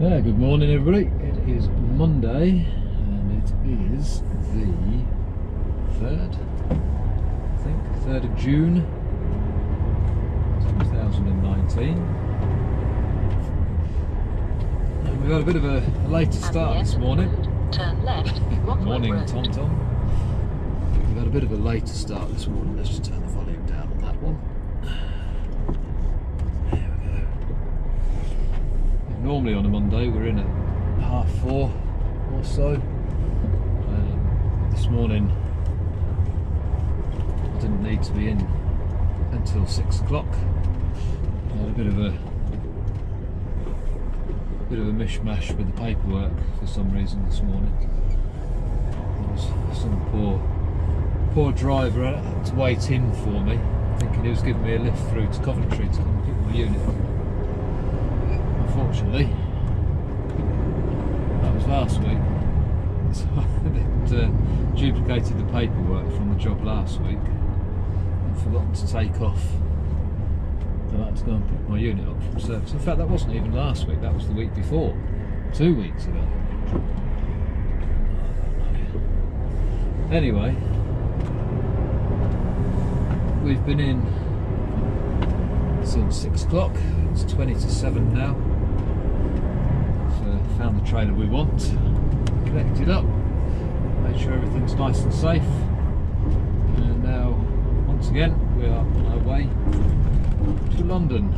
Yeah, good morning everybody. It is Monday and it is the 3rd, I think, 3rd of June 2019. And we've had a bit of a later start this morning. Turn left. Morning, Tom Tom. We've had a bit of a later start this morning. Let's just turn the volume down on that one. Normally on a Monday we're in at 4:30 or so. This morning I didn't need to be in until 6 o'clock. I had a bit of a mishmash with the paperwork for some reason this morning. There was some poor driver had to wait in for me, thinking he was giving me a lift through to Coventry to come and pick my unit up. Unfortunately, that was last week, so it duplicated the paperwork from the job last week and forgotten to take off. I had to go and pick my unit up from service. In fact, that wasn't even last week, that was the week before, 2 weeks ago. Anyway, we've been in since 6 o'clock, it's 20 to 7 now. Found the trailer we want, connected up, made sure everything's nice and safe, and now once again we are on our way to London.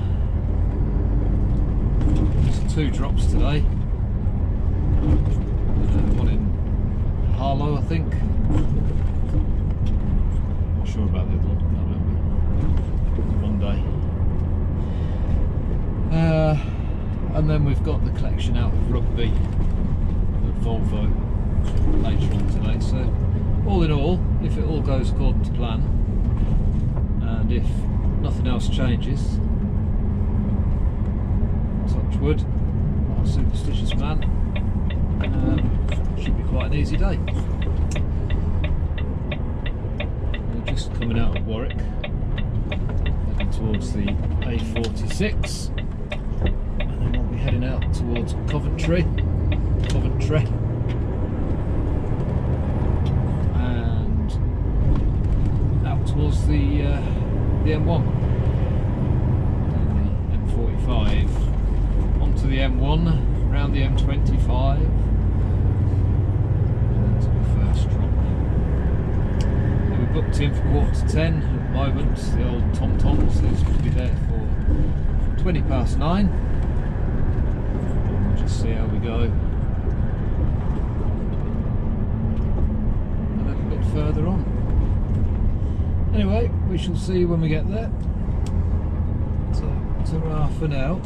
Just 2 drops today, one in Harlow I think, not sure about the other one, I can't remember. Monday. And then we've got the collection out of Rugby at Volvo later on today. So all in all, if it all goes according to plan, and if nothing else changes, touch wood, not a superstitious man, should be quite an easy day. We're just coming out of Warwick, heading towards the A46. Heading out towards Coventry, and out towards the M1, and the M45, onto the M1, round the M25, and then to the first drop. And we're booked in for 9:45 at the moment. The old Tom Tom says we'll be there for 9:20. Just see how we go. A little bit further on. Anyway, we shall see when we get there. So, ta-ra for now.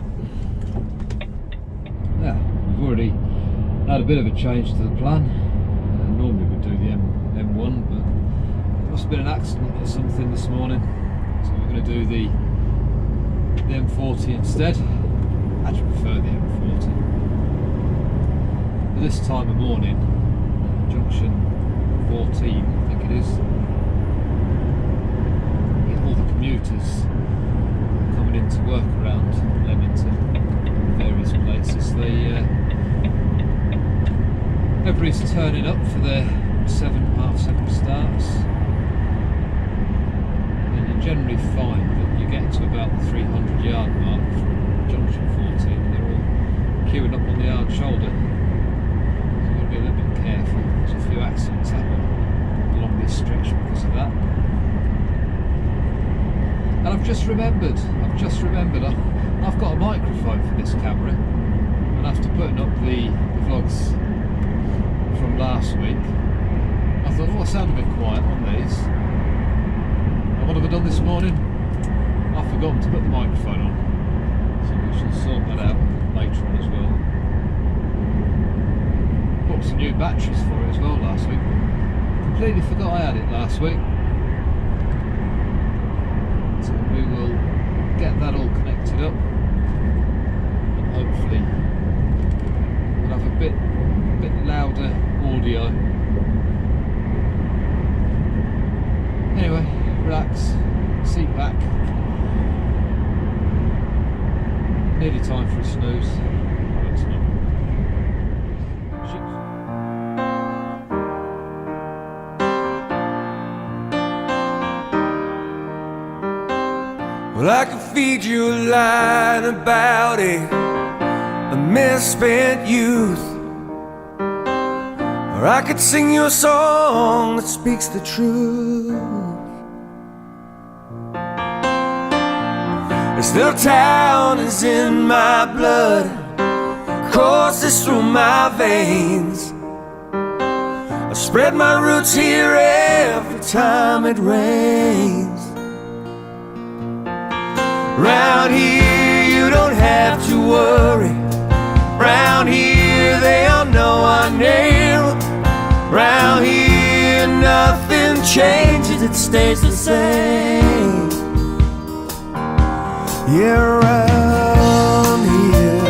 Yeah, we've already had a bit of a change to the plan. Normally we'd do the M1, but there must have been an accident or something this morning. So we're going to do the M40 instead. I actually prefer the M40. This time of morning, junction 14 I think it is, all the commuters coming into work around Leamington, various places, everybody's turning up for their 7:30 starts, and you generally find that you get to about the 300-yard mark from junction 14, they're all queuing up on the hard shoulder. Be a little bit careful. There's a few accidents happen along this stretch because of that. And I've just remembered I've got a microphone for this camera, and after putting up the vlogs from last week I thought, oh, I sound a bit quiet on these. And what have I done this morning? I've forgotten to put the microphone on, so we shall sort that out later on as well. Bought some new batteries for it as well last week. Completely forgot I had it last week. So we will get that all connected up, and hopefully we'll have a bit louder audio. Anyway, relax, seat back. Nearly time for a snooze. But it's not. Well, I could feed you a line about a misspent youth, or I could sing you a song that speaks the truth. This little town is in my blood, courses through my veins. I spread my roots here every time it rains. Round here you don't have to worry. Round here they all know our name. Round here nothing changes, it stays the same. Yeah, round here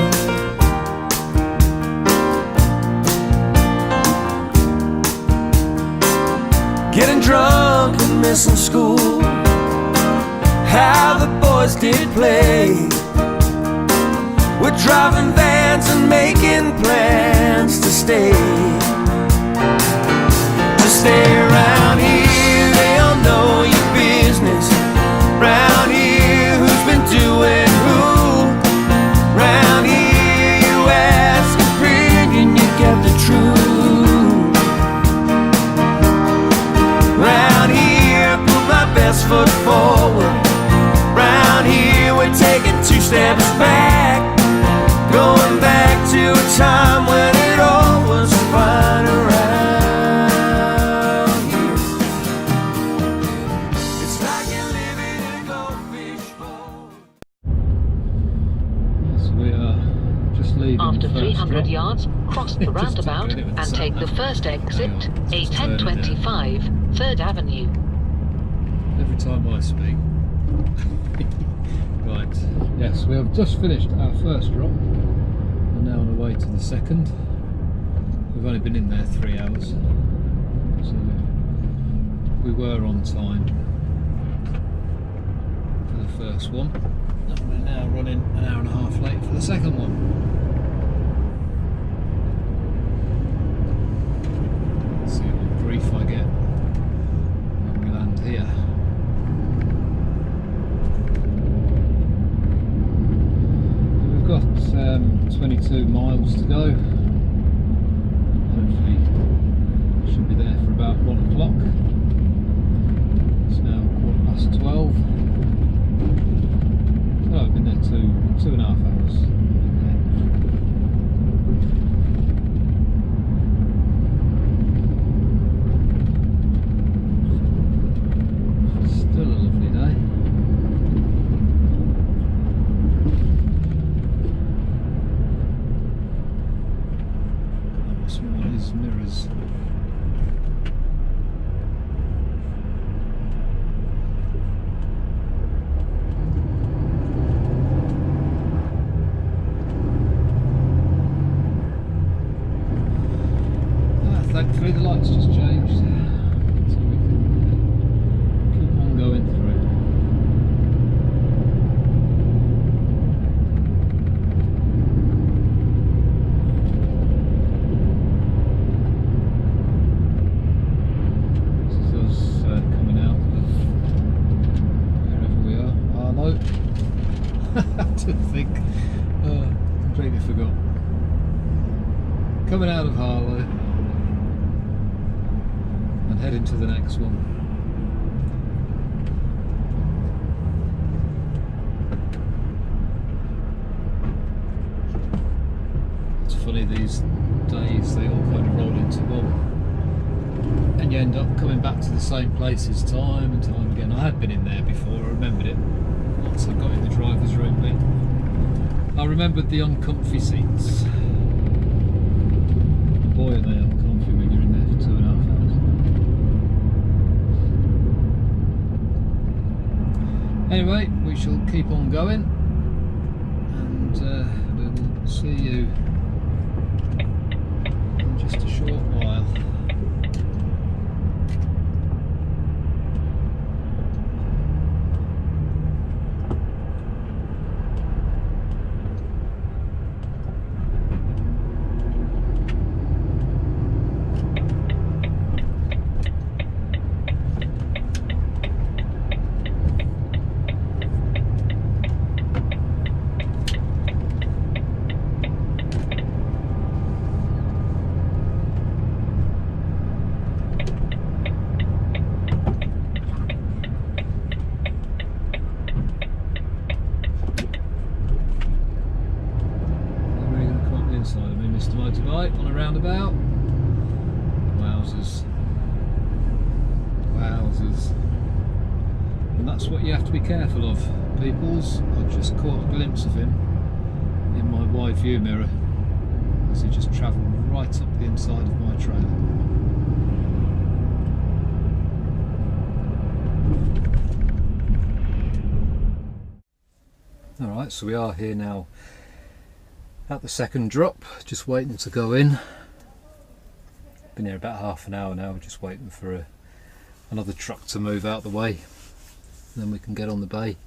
getting drunk and missing school, how the boys did play. We're driving vans and making plans to stay. To stay around here, they all know your business. Round here, who's been doing who? Round here, you ask a friend and you get the truth. Round here, put my best foot forward. Round here we're taking 2 steps back, going back to a time when it all was fine around here. It's like you're living in a goldfish bowl. Yes, we are just leaving. After the first 300 drop. yards, cross the roundabout and take the first exit, A1025, 3rd Avenue. Every time I speak. Right, yes, we have just finished our first drop and now on the way to the second. We've only been in there 3 hours, so we were on time for the first one, and we're now running an hour and a half late for the second one. Let's see what grief I get when we land here. Got 22 miles to go. Hopefully should be there for about 1 o'clock. It's now 12:15. So I've been there 2.5 hours. Still a lovely day. Mirrors. Thankfully the lights just changed, so we can keep on going through. To think, completely forgot. Coming out of Harlow and heading to the next one. It's funny, these days they all kind of roll into one, and you end up coming back to the same places time and time again. I had been in there before, I remembered it. Once I got in the driver's room bit, I remembered the uncomfy seats. Boy, are they uncomfy when you're in there for 2.5 hours. Anyway, we shall keep on going, and we'll see you in just a short while. Mr. Motorbike on a roundabout. Wowzers. Wowzers. And that's what you have to be careful of, peoples. I just caught a glimpse of him in my wide view mirror as he just travelled right up the inside of my trailer. Alright, so we are here now at the second drop, just waiting to go in. Been here about half an hour now, just waiting for another truck to move out the way, and then we can get on the bay.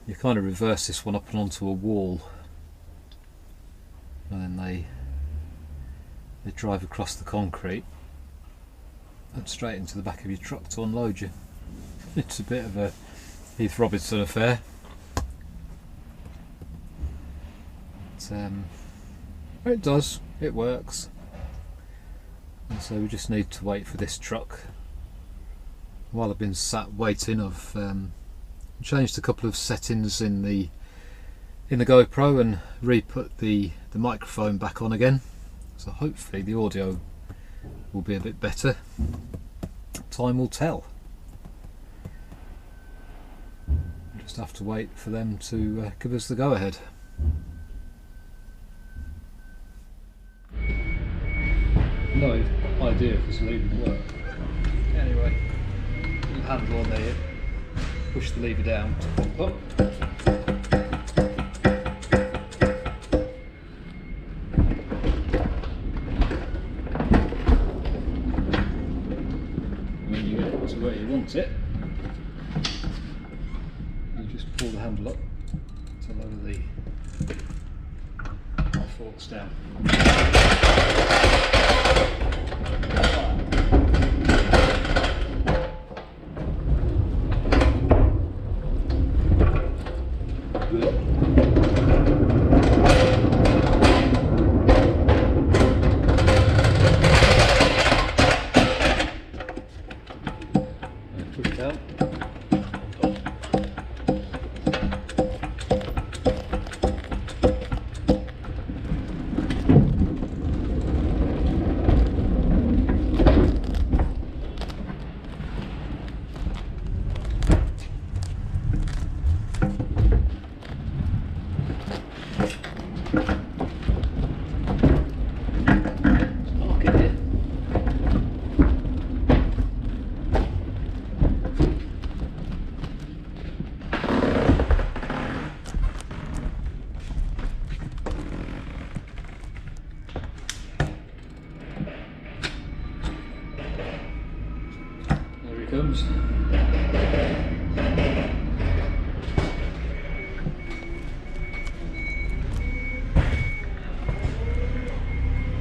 You kind of reverse this one up and onto a wall, and then they drive across the concrete and straight into the back of your truck to unload you. It's a bit of a Heath Robinson affair. It does, it works, and so we just need to wait for this truck. While I've been sat waiting, I've changed a couple of settings in the GoPro and re-put the microphone back on again, so hopefully the audio will be a bit better. Time will tell. We'll just have to wait for them to give us the go-ahead. No idea if this will even work. Anyway, little handle on there, push the lever down to pop up. When you get to where you want it, you just pull the handle up to lower the forks down. Comes.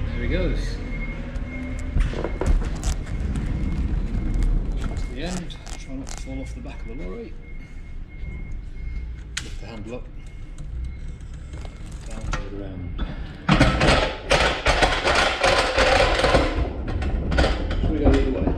There he goes. To the end, try not to fall off the back of the lorry. Lift the handle up, down to the ground. Should we go the other way?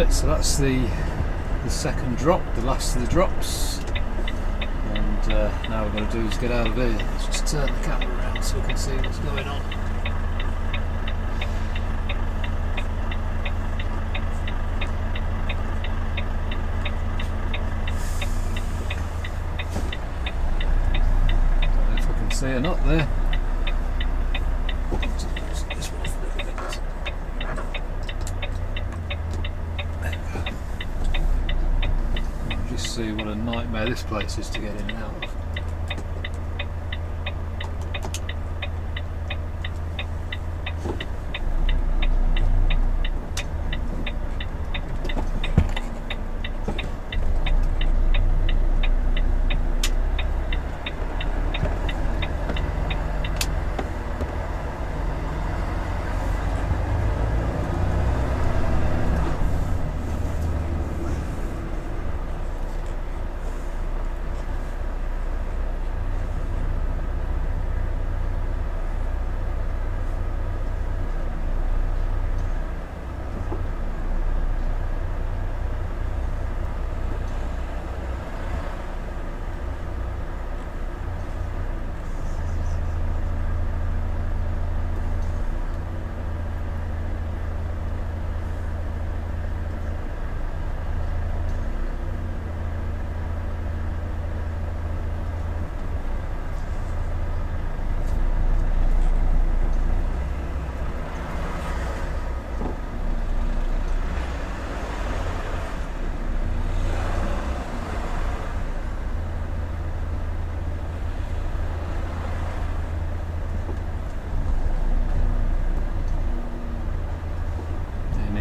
Right, so that's the second drop, the last of the drops, and now what we're going to do is get out of here. Let's just turn the camera around so we can see what's going on. Don't know if I can see or not there. See what a nightmare this place is to get in and out of.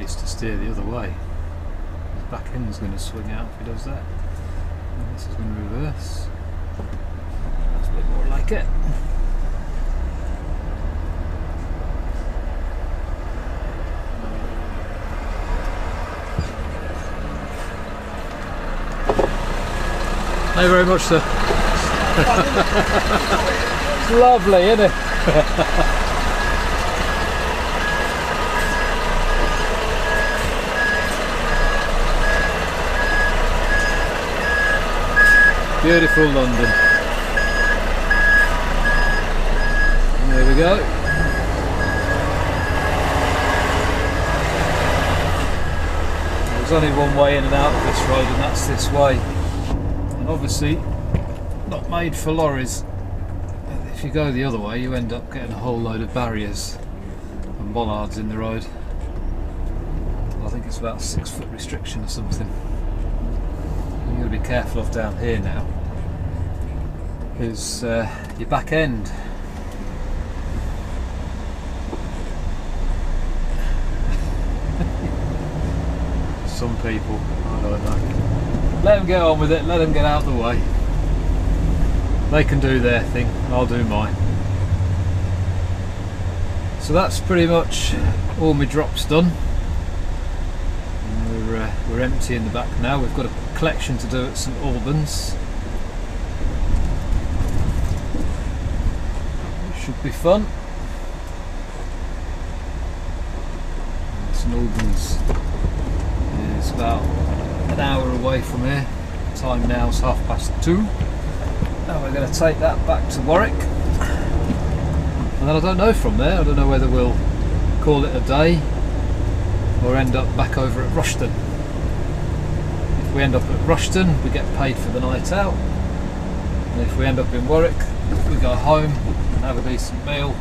To steer the other way. His back end's going to swing out if he does that. And this is going to reverse. That's a bit more like it. Thank you very much, sir. It's lovely, isn't it? Beautiful London. And there we go. There's only one way in and out of this road, and that's this way. And obviously not made for lorries. If you go the other way, you end up getting a whole load of barriers and bollards in the road. I think it's about a 6-foot restriction or something. You've got to be careful of down here now, is your back end. Some people, I don't know. Let them get on with it, let them get out of the way. They can do their thing, I'll do mine. So that's pretty much all my drops done. We're empty in the back now. We've got a collection to do at St Albans. It should be fun. St Albans is about an hour away from here. Time now is 2:30. Now we're going to take that back to Warwick. And then I don't know from there. I don't know whether we'll call it a day or end up back over at Rushton. If we end up at Rushton, we get paid for the night out, and if we end up in Warwick, we go home and have a decent meal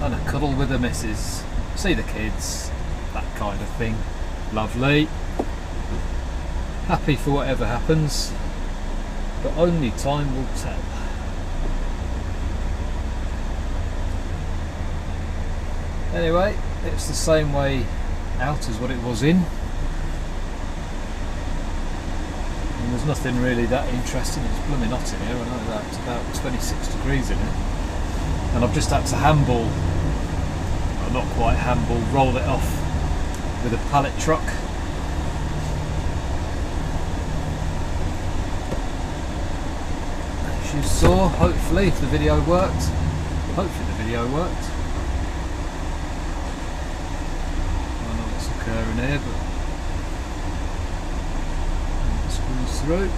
and a cuddle with the missus, see the kids, that kind of thing. Lovely. Happy for whatever happens, but only time will tell. Anyway, it's the same way out as what it was in, and there's nothing really that interesting. It's blooming hot in here, I know that. It's about 26 degrees in it, and I've just had to handball, well, not quite handball, roll it off with a pallet truck. As you saw, hopefully, if the video worked, in here, but comes through.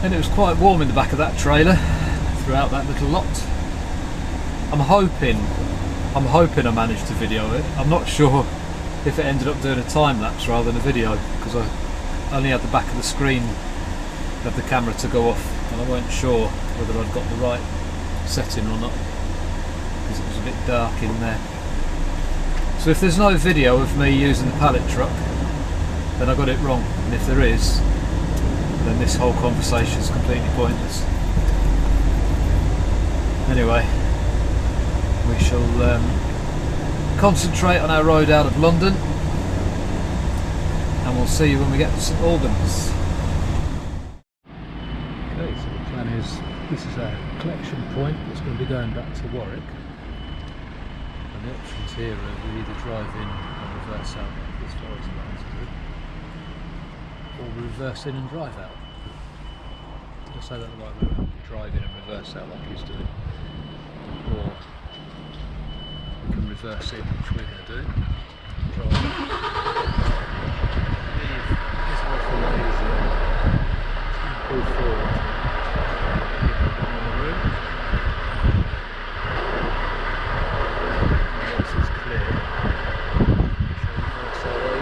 And it was quite warm in the back of that trailer throughout that little lot. I'm hoping I managed to video it. I'm not sure if it ended up doing a time lapse rather than a video, because I only had the back of the screen of the camera to go off, and I weren't sure whether I'd got the right setting or not, because it was a bit dark in there. So if there's no video of me using the pallet truck, then I got it wrong, and if there is, then this whole conversation is completely pointless. Anyway, we shall concentrate on our road out of London, and we'll see you when we get to St Albans. Okay, so the plan is, this is our collection point that's going to be going back to Warwick, and the options here are we either drive in and reverse out as far as the lines do, or reverse in and drive out. Did I say that the right way around? Drive in and reverse out like he's doing, or we can reverse in, which we're going to do. Drive in. It's an awful lot easier. It's going to pull forward. More room. And once it's clear, we shall reverse our way.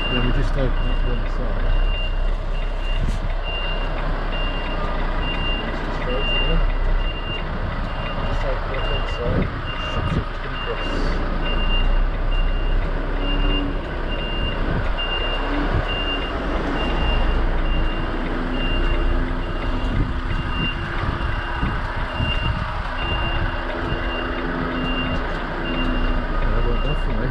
Then we just open up one side. Just open up one side. It's going to cross. That won't go for me.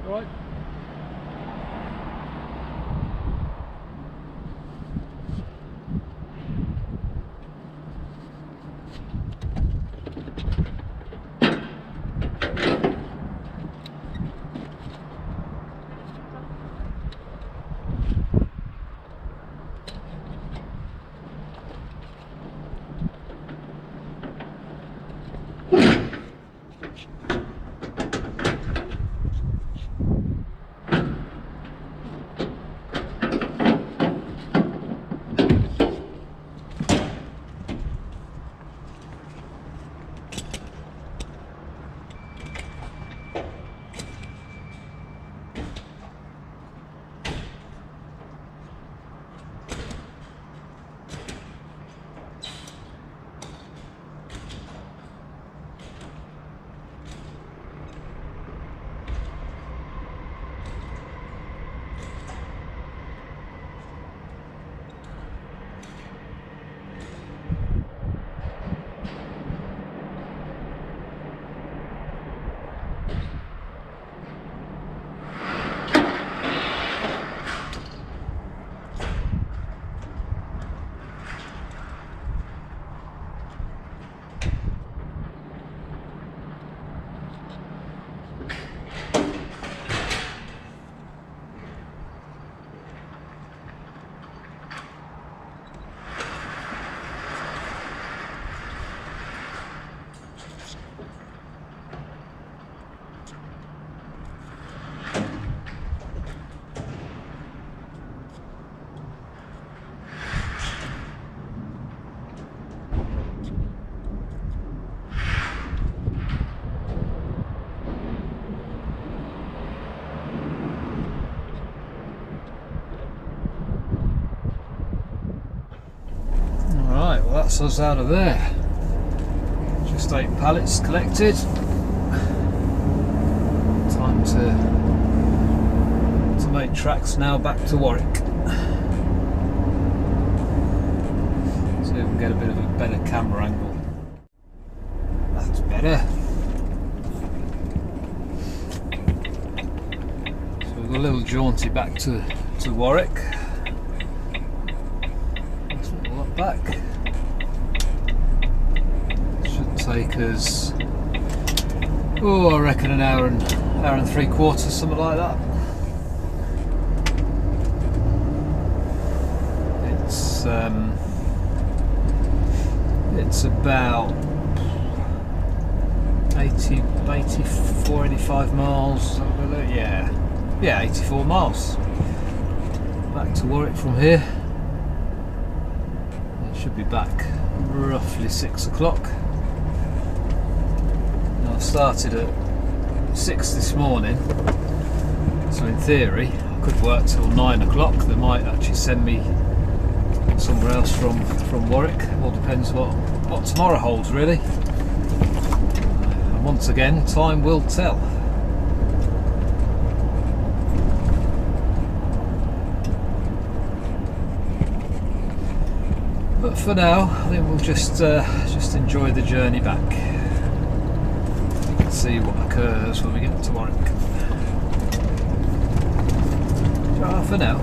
Right. that's us out of there. Just 8 pallets collected. Time to make tracks now back to Warwick. See if we can get a bit of a better camera angle. That's better. So we've got a little jaunty back to Warwick. Let's put all that back. Should take us, oh, I reckon an hour and 3/4, something like that. It's about 84, 85 miles. Yeah, 84 miles back to Warwick from here. I should be back roughly 6 o'clock. Now I started at 6 this morning, so in theory I could work till 9 o'clock. They might actually send me somewhere else from Warwick. All depends what tomorrow holds, really. And once again, time will tell. But for now, I think we'll just enjoy the journey back. See what occurs when we get to Warwick. For now.